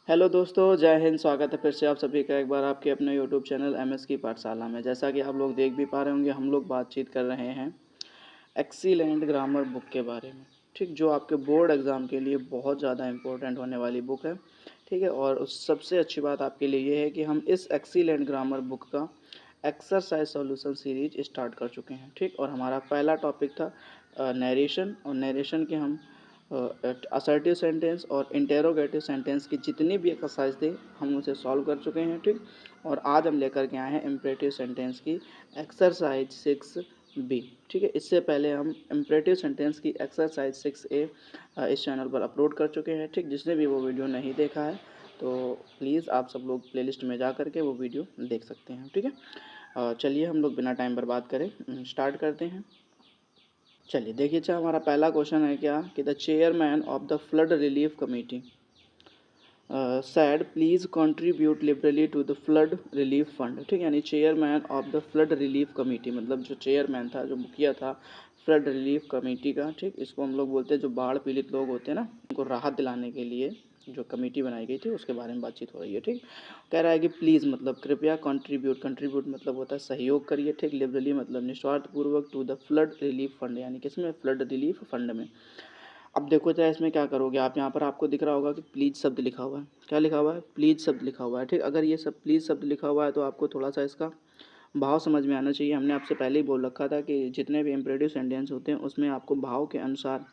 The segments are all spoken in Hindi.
हेलो दोस्तों, जय हिंद। स्वागत है फिर से आप सभी का एक बार आपके अपने यूट्यूब चैनल एमएस की पाठशाला में। जैसा कि आप लोग देख भी पा रहे होंगे, हम लोग बातचीत कर रहे हैं एक्सीलेंट ग्रामर बुक के बारे में। ठीक, जो आपके बोर्ड एग्ज़ाम के लिए बहुत ज़्यादा इम्पोर्टेंट होने वाली बुक है। ठीक है, और उस सबसे अच्छी बात आपके लिए ये है कि हम इस एक्सीलेंट ग्रामर बुक का एक्सरसाइज सॉल्यूशन सीरीज स्टार्ट कर चुके हैं। ठीक, और हमारा पहला टॉपिक था नरेशन, और नरेशन के हम असर्टिव सेंटेंस और इंटेरोगेटिव सेंटेंस की जितनी भी एक्सरसाइज थी हम उसे सॉल्व कर चुके हैं। ठीक, और आज हम लेकर के आए हैं इम्परेटिव सेंटेंस की एक्सरसाइज 6B। ठीक है, इससे पहले हम इम्परेटिव सेंटेंस की एक्सरसाइज 6A इस चैनल पर अपलोड कर चुके हैं। ठीक, जिसने भी वो वीडियो नहीं देखा है तो प्लीज़ आप सब लोग प्लेलिस्ट में जा करके वो वीडियो देख सकते हैं। ठीक है, चलिए हम लोग बिना टाइम बर्बाद करे स्टार्ट करते हैं। चलिए देखिए, अच्छा हमारा पहला क्वेश्चन है क्या कि the chairman of the flood relief committee said please contribute liberally to the flood relief fund. ठीक है, यानी chairman of the flood relief committee मतलब जो चेयरमैन था, जो मुखिया था फ्लड रिलीफ कमेटी का। ठीक, इसको हम लोग बोलते हैं जो बाढ़ पीड़ित लोग होते हैं ना, उनको राहत दिलाने के लिए जो कमेटी बनाई गई थी उसके बारे में बातचीत हो रही है। ठीक, कह रहा है कि प्लीज़ मतलब कृपया, कंट्रीब्यूट मतलब होता है सहयोग करिए। ठीक, लिबरली मतलब निस्वार्थपूर्वक, to the flood relief fund यानी किसमें, फ्लड रिलीफ फंड में। अब देखो चाहे इसमें क्या करोगे आप, यहाँ पर आपको दिख रहा होगा कि प्लीज़ शब्द लिखा हुआ है। क्या लिखा हुआ है? प्लीज़ शब्द लिखा हुआ है। ठीक, अगर ये सब प्लीज़ शब्द लिखा हुआ है तो आपको थोड़ा सा इसका भाव समझ में आना चाहिए। हमने आपसे पहले ही बोल रखा था कि जितने भी इम्परेटिव सेंटेंस होते हैं उसमें आपको भाव के अनुसार,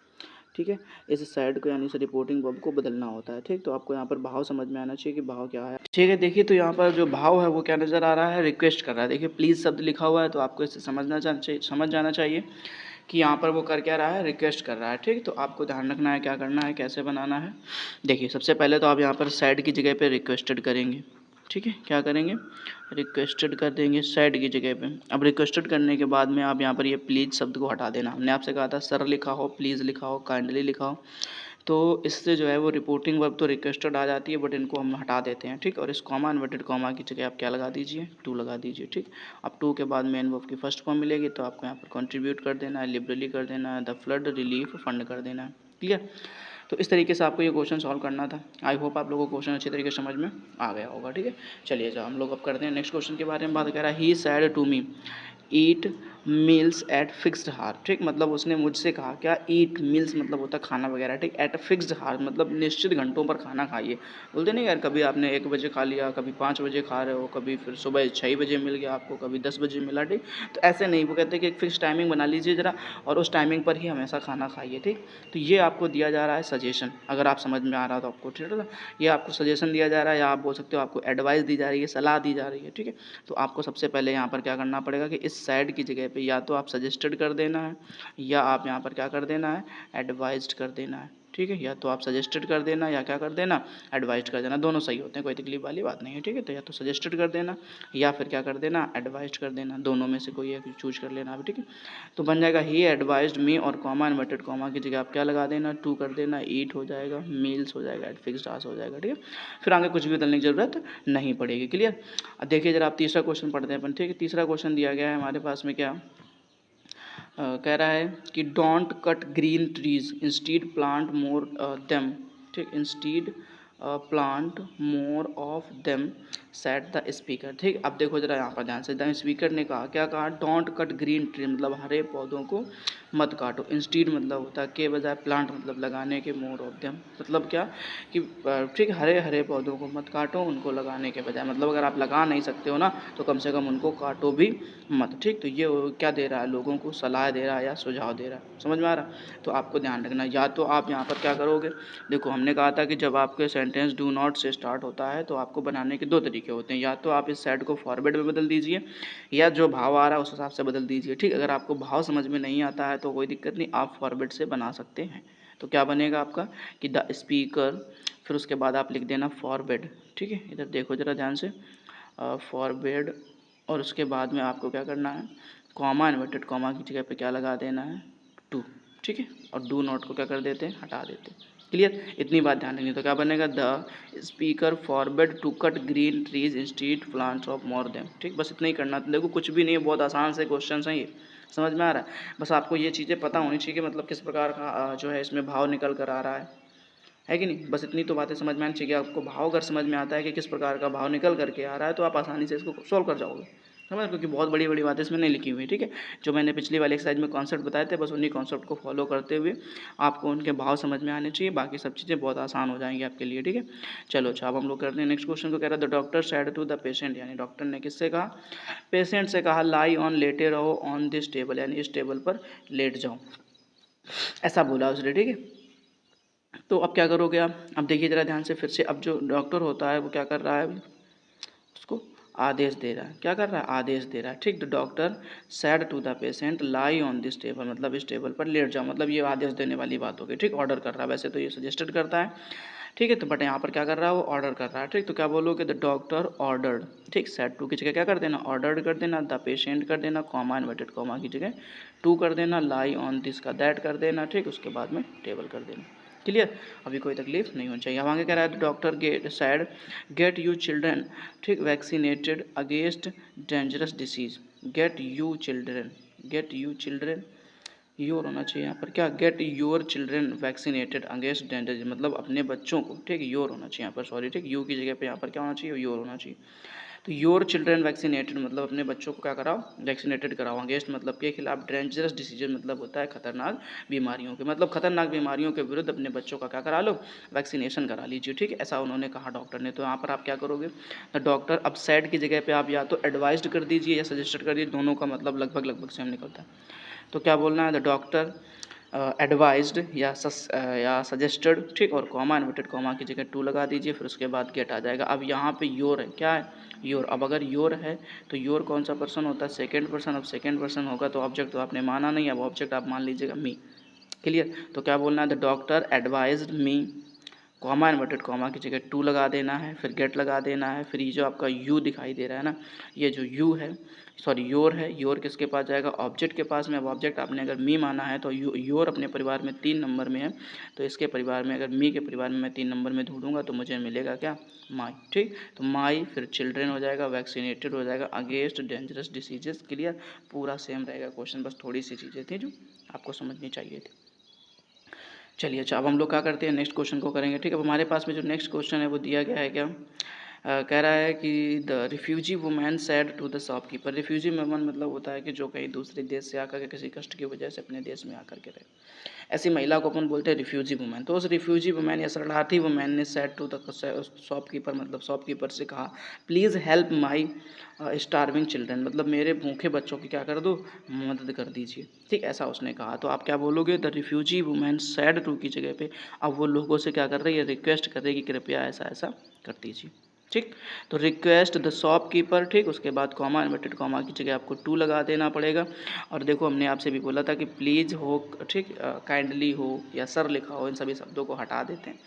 ठीक है, इस साइड को यानी इस रिपोर्टिंग वर्ब को बदलना होता है। ठीक, तो आपको यहाँ पर भाव समझ में आना चाहिए कि भाव क्या है। ठीक है, देखिए तो यहाँ पर जो भाव है वो क्या नज़र आ रहा है, रिक्वेस्ट कर रहा है। देखिए प्लीज़ शब्द लिखा हुआ है तो आपको इससे समझ जाना चाहिए कि यहाँ पर वो कर क्या रहा है, रिक्वेस्ट कर रहा है। ठीक, तो आपको ध्यान रखना है क्या करना है, कैसे बनाना है। देखिए सबसे पहले तो आप यहाँ पर साइड की जगह पे रिक्वेस्टेड करेंगे। ठीक है, क्या करेंगे, रिक्वेस्टेड कर देंगे साइड की जगह पे। अब रिक्वेस्टेड करने के बाद में आप यहाँ पर ये प्लीज़ शब्द को हटा देना। हमने आपसे कहा था सर लिखा हो, प्लीज़ लिखा हो, काइंडली लिखा हो, तो इससे जो है वो रिपोर्टिंग वर्ब तो रिक्वेस्टेड आ जाती है, बट इनको हम हटा देते हैं। ठीक, और इस कॉमा इन्वर्टेड कॉमा की जगह आप क्या लगा दीजिए, टू लगा दीजिए। ठीक, अब टू के बाद मेन वर्ब की फर्स्ट फॉर्म मिलेगी तो आपको यहाँ पर कंट्रीब्यूट कर देना है, लिबरली कर देना है, द फ्लड रिलीफ फंड कर देना है। क्लियर? तो इस तरीके से आपको ये क्वेश्चन सॉल्व करना था। आई होप आप लोगों को क्वेश्चन अच्छी तरीके से समझ में आ गया होगा। ठीक है, चलिए जो हम लोग अब करते हैं नेक्स्ट क्वेश्चन के बारे में बात। कर रहा है he said to me eat meals at fixed hour. ठीक, मतलब उसने मुझसे कहा, क्या, ईट मील्स मतलब होता है खाना वगैरह। ठीक, एट फिक्स्ड हार मतलब निश्चित घंटों पर खाना खाइए। बोलते नहीं यार, कभी आपने 1 बजे खा लिया, कभी 5 बजे खा रहे हो, कभी फिर सुबह 6 बजे मिल गया आपको, कभी 10 बजे मिला। ठीक, तो ऐसे नहीं, वो कहते हैं कि एक फिक्स टाइमिंग बना लीजिए ज़रा, और उस टाइमिंग पर ही हमेशा खाना खाइए। ठीक, तो ये आपको दिया जा रहा है सजेशन, अगर आप समझ में आ रहा हो तो आपको। ठीक है, ये आपको सजेशन दिया जा रहा है, या आप बोल सकते हो आपको एडवाइस दी जा रही है, सलाह दी जा रही है। ठीक है, तो आपको सबसे पहले यहाँ पर क्या करना पड़ेगा कि इस साइड की जगह पे या तो आप सजेस्टेड कर देना है, या आप यहाँ पर क्या कर देना है, एडवाइज्ड कर देना है। ठीक है, या तो आप सजेस्टेड कर देना या क्या कर देना, एडवाइज्ड कर देना। दोनों सही होते हैं, कोई तकलीफ वाली बात नहीं है। ठीक है, तो या तो सजेस्टेड कर देना या फिर क्या कर देना, एडवाइज्ड कर देना। दोनों में से कोई एक चूज कर लेना अभी। ठीक है, तो बन जाएगा ही एडवाइज्ड मी, और कॉमा इन्वर्टेड कॉमा की जगह आप क्या लगा देना, टू कर देना, ईट हो जाएगा, मील्स हो जाएगा, एट फिक्स्ड आवर्स हो जाएगा। ठीक है, फिर आगे कुछ भी बदलने की जरूरत नहीं पड़ेगी। क्लियर? अब देखिए जरा आप तीसरा क्वेश्चन पढ़ते हैं अपन। ठीक है, तीसरा क्वेश्चन दिया गया है हमारे पास में क्या, कह रहा है कि don't cut green trees, instead plant more them. ठीक, instead plant more of them set the speaker. ठीक, अब देखो जरा यहाँ पर ध्यान से, द स्पीकर ने कहा, क्या कहा, डोंट कट ग्रीन ट्री मतलब हरे पौधों को मत काटो। इंस्टीड मतलब होता है के बजाय, प्लांट मतलब लगाने के, मोर ऑफ देम मतलब क्या कि ठीक, हरे हरे पौधों को मत काटो उनको लगाने के बजाय, मतलब अगर आप लगा नहीं सकते हो ना तो कम से कम उनको काटो भी मत। ठीक, तो ये क्या दे रहा है, लोगों को सलाह दे रहा है या सुझाव दे रहा है, समझ में आ रहा है। तो आपको ध्यान रखना, या तो आप यहाँ पर क्या करोगे, देखो हमने कहा था कि जब आपके सेंटेंस डू नॉट से स्टार्ट होता है तो आपको बनाने के 2 तरीके होते हैं, या तो आप इस साइड को फॉरवर्ड में बदल दीजिए, या जो भाव आ रहा है उस हिसाब से बदल दीजिए। ठीक, अगर आपको भाव समझ में नहीं आता है तो कोई दिक्कत नहीं, आप फॉरवर्ड से बना सकते हैं। तो क्या बनेगा आपका कि द स्पीकर, फिर उसके बाद आप लिख देना फॉरवर्ड। ठीक है, इधर देखो जरा ध्यान से, फॉरवर्ड, और उसके बाद में आपको क्या करना है, कॉमा इन्वर्टेड कॉमा की जगह पे क्या लगा देना है, टू। ठीक है, और डू नॉट को क्या कर देते हैं, हटा देते हैं। क्लियर? इतनी बात ध्यान रखनी। तो क्या बनेगा, the speaker forward to cut green trees instead plants of more them. ठीक, बस इतना ही करना। देखो कुछ भी नहीं है, बहुत आसान से क्वेश्चन है ये, समझ में आ रहा है। बस आपको ये चीज़ें पता होनी चाहिए कि मतलब किस प्रकार का जो है इसमें भाव निकल कर आ रहा है है कि नहीं। बस इतनी तो बातें समझ में आनी चाहिए। आपको भाव अगर समझ में आता है कि किस प्रकार का भाव निकल करके आ रहा है तो आप आसानी से इसको सॉल्व कर जाओगे, समझ, क्योंकि बहुत बड़ी बड़ी बातें इसमें नहीं लिखी हुई, ठीक है। जो मैंने पिछली वाली एक्सरसाइज में कॉन्सेप्ट बताए थे बस उन्हीं कॉन्सेप्ट को फॉलो करते हुए आपको उनके भाव समझ में आने चाहिए, बाकी सब चीज़ें बहुत आसान हो जाएंगी आपके लिए, ठीक है। चलो अच्छा, अब हम लोग करते हैं नेक्स्ट क्वेश्चन को। कह रहा है the doctor said to the patient, यानी डॉक्टर ने किससे कहा, पेशेंट से कहा, लाई ऑन, लेटे रहो, ऑन दिस टेबल, यानी इस टेबल पर लेट जाओ, ऐसा बोला उसने, ठीक है। तो अब क्या करोगे आप, अब देखिए जरा ध्यान से फिर से। अब जो डॉक्टर होता है वो क्या कर रहा है, उसको आदेश दे रहा है, क्या कर रहा है, आदेश दे रहा है, ठीक। The doctor said to the patient, lie on this table, मतलब इस टेबल पर लेट जाओ, मतलब ये आदेश देने वाली बात होगी, ठीक। ऑर्डर कर रहा है, वैसे तो ये सजेस्टेड करता है, ठीक है। तो बट यहाँ पर क्या कर रहा है, वो ऑर्डर कर रहा है, ठीक। तो क्या बोलोगे, द डॉक्टर ऑर्डर्ड, ठीक। सेड टू की जगह क्या कर देना, ऑर्डर्ड कर देना, द पेशेंट कर देना, कॉमा इन्वर्टेड कॉमा की जगह टू कर देना, लाई ऑन दिस का दैट कर देना, ठीक। उसके बाद में टेबल कर देना, क्लियर। अभी कोई तकलीफ नहीं होनी चाहिए। अब आगे कह रहा है doctor get said, get you children, ठीक, vaccinated against dangerous disease, get you children, get you children, your होना चाहिए यहाँ पर, क्या, get your children vaccinated against danger, मतलब अपने बच्चों को, ठीक, योर होना चाहिए यहाँ पर, सॉरी, ठीक, यू की जगह पे यहाँ पर क्या होना चाहिए, योर होना चाहिए। तो योर चिल्ड्रन वैक्सीनेटेड मतलब अपने बच्चों को क्या कराओ, वैक्सीनेटेड कराओ, अगेंस्ट मतलब के खिलाफ, डेंजरस डिसीज मतलब होता है खतरनाक बीमारियों के, मतलब खतरनाक बीमारियों के विरुद्ध अपने बच्चों का क्या करा लो, वैक्सीनेशन करा लीजिए, ठीक है। ऐसा उन्होंने कहा डॉक्टर ने। तो यहाँ पर आप क्या करोगे, द डॉक्टर, अब सैड की जगह पे आप या तो एडवाइज्ड कर दीजिए या सजेस्टेड कर दीजिए, दोनों का मतलब लगभग लगभग सेम निकलता है। तो क्या बोलना है, द डॉक्टर एडवाइज्ड या सजेस्टेड, ठीक, और कॉमा इन्वर्टेड कॉमा की जगह टू लगा दीजिए, फिर उसके बाद गेट आ जाएगा। अब यहाँ पे योर है, क्या है, योर। अब अगर योर है तो योर कौन सा पर्सन होता है, सेकंड पर्सन। अब सेकंड पर्सन होगा तो ऑब्जेक्ट तो आपने माना नहीं, अब ऑब्जेक्ट आप मान लीजिएगा मी, क्लियर। तो क्या बोलना है, the doctor advised me, comma inverted comma की जगह टू लगा देना है, फिर गेट लगा देना है। फिर ये जो आपका यू दिखाई दे रहा है ना, ये जो यू है, सॉरी योर है, योर किसके पास जाएगा, ऑब्जेक्ट के पास में। अब ऑब्जेक्ट आपने अगर मी माना है तो योर अपने परिवार में 3 नंबर में है, तो इसके परिवार में, अगर मी के परिवार में मैं 3 नंबर में ढूंढूंगा तो मुझे मिलेगा क्या, माई, ठीक। तो माई, फिर चिल्ड्रेन हो जाएगा, वैक्सीनेटेड हो जाएगा अगेंस्ट डेंजरस डिसीजेस, क्लियर। पूरा सेम रहेगा क्वेश्चन, बस थोड़ी सी चीज़ें थी जो आपको समझनी चाहिए थी। चलिए अच्छा, अब हम लोग क्या करते हैं, नेक्स्ट क्वेश्चन को करेंगे, ठीक है। अब हमारे पास में जो नेक्स्ट क्वेश्चन है वो दिया गया है, क्या कह रहा है कि the refugee women said to the shopkeeper. Refugee women मतलब होता है कि जो कहीं दूसरे देश से आकर के किसी कष्ट की वजह से अपने देश में आकर के रहे, ऐसी महिला को अपन बोलते हैं रिफ्यूजी वुमेन। तो उस रिफ्यूजी वुमेन या शरणार्थी वुमेन ने सैड टू द शॉपकीपर, मतलब शॉपकीपर से कहा, please help my starving children, मतलब मेरे भूखे बच्चों की क्या कर दो, मदद कर दीजिए, ठीक, ऐसा उसने कहा। तो आप क्या बोलोगे, the refugee women said to की जगह पे अब वो लोगों से क्या कर रही है, रिक्वेस्ट कर रही है कि कृपया ऐसा ऐसा कर दीजिए, ठीक। तो रिक्वेस्ट द शॉपकीपर, ठीक, उसके बाद कॉमा इन्वर्टेड कॉमा की जगह आपको टू लगा देना पड़ेगा। और देखो हमने आपसे भी बोला था कि प्लीज़ हो, ठीक, काइंडली हो या सर लिखा हो, इन सभी शब्दों को हटा देते हैं,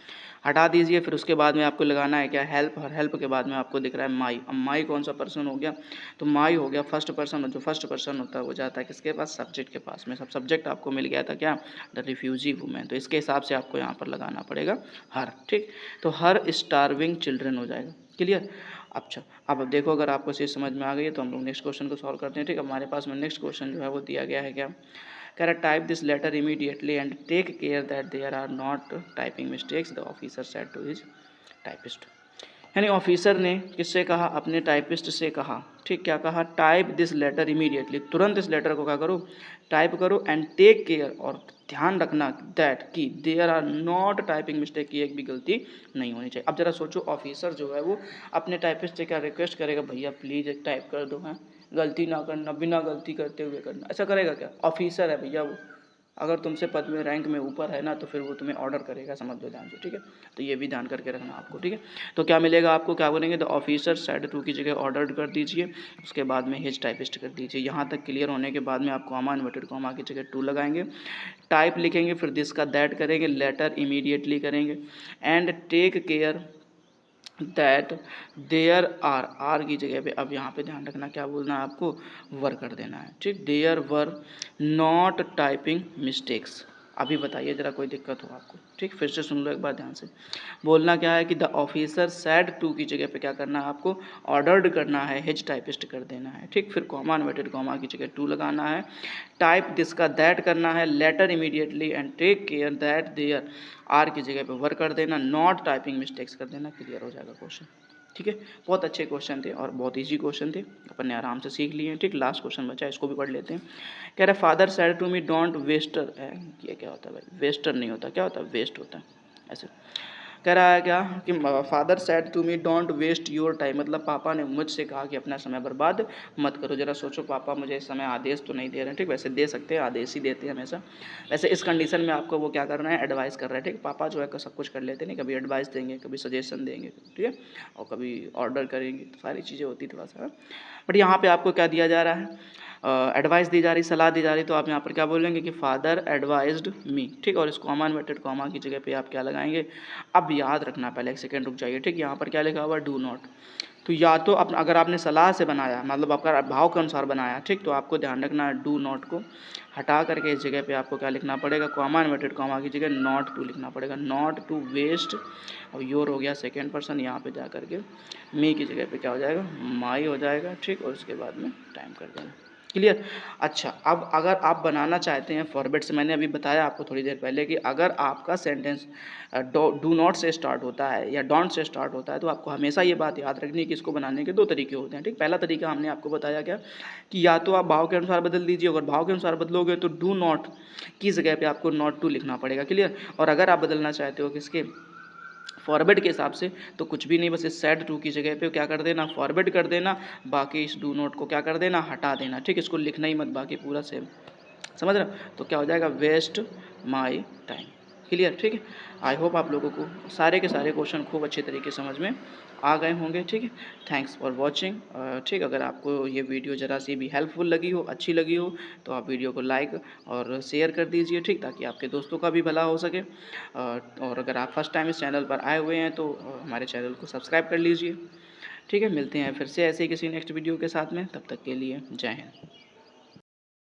हटा दीजिए। फिर उसके बाद में आपको लगाना है क्या, हेल्प, और हेल्प के बाद में आपको दिख रहा है माई। अब माई कौन सा पर्सन हो गया, तो माई हो गया फर्स्ट पर्सन, और जो फर्स्ट पर्सन होता है वो जाता है किसके पास, सब्जेक्ट के पास में। सब सब्जेक्ट आपको मिल गया था क्या, द रिफ्यूजी वुमेन। तो इसके हिसाब से आपको यहाँ पर लगाना पड़ेगा हर, ठीक। तो हर स्टार्विंग चिल्ड्रन हो जाएगा, क्लियर। अच्छा, अब देखो अगर आपको चीज़ समझ में आ गई है तो हम लोग नेक्स्ट क्वेश्चन को सॉल्व करते हैं, ठीक। हमारे पास में नेक्स्ट क्वेश्चन जो है वो दिया गया है, क्या कह रहा है, type this letter immediately and take care that there are not typing mistakes, the officer said to his typist. यानी ऑफिसर ने किससे कहा, अपने टाइपिस्ट से कहा, ठीक, क्या कहा, टाइप दिस लेटर इमीडिएटली, तुरंत इस लेटर को क्या करो, टाइप करो, एंड टेक केयर, और ध्यान रखना, दैट कि there are not typing mistake, की एक भी गलती नहीं होनी चाहिए। अब जरा सोचो, ऑफिसर जो है वो अपने टाइपिस्ट से क्या रिक्वेस्ट करेगा, भैया प्लीज़ एक टाइप कर दो, हैं, गलती ना करना, बिना गलती करते हुए करना, ऐसा करेगा क्या, ऑफिसर है भैया वो। अगर तुमसे पद में रैंक में ऊपर है ना तो फिर वो तुम्हें ऑर्डर करेगा, समझ लो ध्यान से, ठीक है। तो ये भी ध्यान करके रखना आपको, ठीक है। तो क्या मिलेगा आपको, क्या बोलेंगे, द ऑफिसर सेड टू की जगह ऑर्डर कर दीजिए, उसके बाद में हिज टाइपिस्ट कर दीजिए। यहाँ तक क्लियर होने के बाद में आप कॉमा इन्वर्टेड कॉमा की जगह टू लगाएंगे, टाइप लिखेंगे, फिर दिस का दैट करेंगे, लेटर इमीडिएटली करेंगे, and take care that there are की जगह पे अब यहाँ पे ध्यान रखना, क्या बोलना है आपको, वर कर देना है, ठीक। There were not typing mistakes, अभी बताइए ज़रा कोई दिक्कत हो आपको। ठीक, फिर से सुन लो एक बार ध्यान से। बोलना क्या है कि द ऑफिसर सैड टू की जगह पे क्या करना है आपको, ऑर्डर्ड करना है, हिज टाइपिस्ट कर देना है। ठीक, फिर कॉमा इन्वर्टेड कॉमा की जगह टू लगाना है। टाइप दिस का दैट करना है, letter immediately and take care that there, are की जगह पे वर कर देना, नॉट टाइपिंग मिस्टेक्स कर देना। क्लियर हो जाएगा क्वेश्चन। ठीक है, बहुत अच्छे क्वेश्चन थे और बहुत इजी क्वेश्चन थे, अपन ने आराम से सीख लिए हैं। ठीक, लास्ट क्वेश्चन बचा है, इसको भी पढ़ लेते हैं। कह रहा है father said to me don't waste your, ये क्या होता है भाई, वेस्टर नहीं होता, क्या होता है, वेस्ट होता है ऐसे। कह रहा है क्या कि father said to me don't waste your time, मतलब पापा ने मुझसे कहा कि अपना समय बर्बाद मत करो। जरा सोचो, पापा मुझे इस समय आदेश तो नहीं दे रहे हैं, ठीक, वैसे दे सकते हैं, आदेश ही देते हैं हमेशा। वैसे इस कंडीशन में आपको वो क्या करना है, एडवाइस कर रहा है। ठीक, पापा जो है सब कुछ कर लेते नहीं, कभी एडवाइस देंगे, कभी सजेशन देंगे, ठीक है, और कभी ऑर्डर करेंगे, तो सारी चीज़ें होती थोड़ा सा। बट यहाँ पे आपको क्या दिया जा रहा है, एडवाइस दी जा रही, सलाह दी जा रही, तो आप यहाँ पर क्या बोलेंगे कि फादर एडवाइज्ड मी। ठीक, और इस कॉमा इन्वर्टेड कॉमा की जगह पे आप क्या लगाएंगे। अब याद रखना, पहले एक सेकंड रुक जाइए। ठीक, यहाँ पर क्या लिखा हुआ, डू नॉट। तो या तो अगर आपने सलाह से बनाया, मतलब आपका भाव के अनुसार बनाया, ठीक, तो आपको ध्यान रखना है डू नॉट को हटा करके इस जगह पे आपको क्या लिखना पड़ेगा, कॉमा इन्वर्टेड कॉमा की जगह नॉट टू लिखना पड़ेगा, नॉट टू वेस्ट। और योर हो गया सेकेंड पर्सन, यहाँ पे जा करके मी की जगह पे क्या हो जाएगा, माई हो जाएगा। ठीक, और उसके बाद में टाइम कर देना। क्लियर। अच्छा, अब अगर आप बनाना चाहते हैं फॉर्मेट से, मैंने अभी बताया आपको थोड़ी देर पहले कि अगर आपका सेंटेंस डू नॉट से स्टार्ट होता है या डोंट से स्टार्ट होता है, तो आपको हमेशा ये बात याद रखनी है कि इसको बनाने के दो तरीके होते हैं। ठीक, पहला तरीका हमने आपको बताया क्या कि या तो आप भाव के अनुसार बदल दीजिए, अगर भाव के अनुसार बदलोगे तो डू नॉट की जगह पे आपको नॉट टू लिखना पड़ेगा। क्लियर। और अगर आप बदलना चाहते हो किसके, फॉरवर्ड के हिसाब से, तो कुछ भी नहीं, बस इस सेड टू की जगह पे क्या कर देना, फॉरवर्ड कर देना, बाकी इस डू नोट को क्या कर देना, हटा देना। ठीक, इसको लिखना ही मत, बाकी पूरा सेम, समझ रहे हो। तो क्या हो जाएगा, वेस्ट माई टाइम। क्लियर। ठीक है, आई होप आप लोगों को सारे के सारे क्वेश्चन खूब अच्छे तरीके समझ में आ गए होंगे। ठीक है, थैंक्स फॉर वॉचिंग। ठीक, अगर आपको ये वीडियो ज़रा सी भी हेल्पफुल लगी हो, अच्छी लगी हो, तो आप वीडियो को लाइक और शेयर कर दीजिए। ठीक, ताकि आपके दोस्तों का भी भला हो सके। और अगर आप फर्स्ट टाइम इस चैनल पर आए हुए हैं तो हमारे चैनल को सब्सक्राइब कर लीजिए। ठीक है, मिलते हैं फिर से ऐसे ही किसी नेक्स्ट वीडियो के साथ में, तब तक के लिए जय हिंद।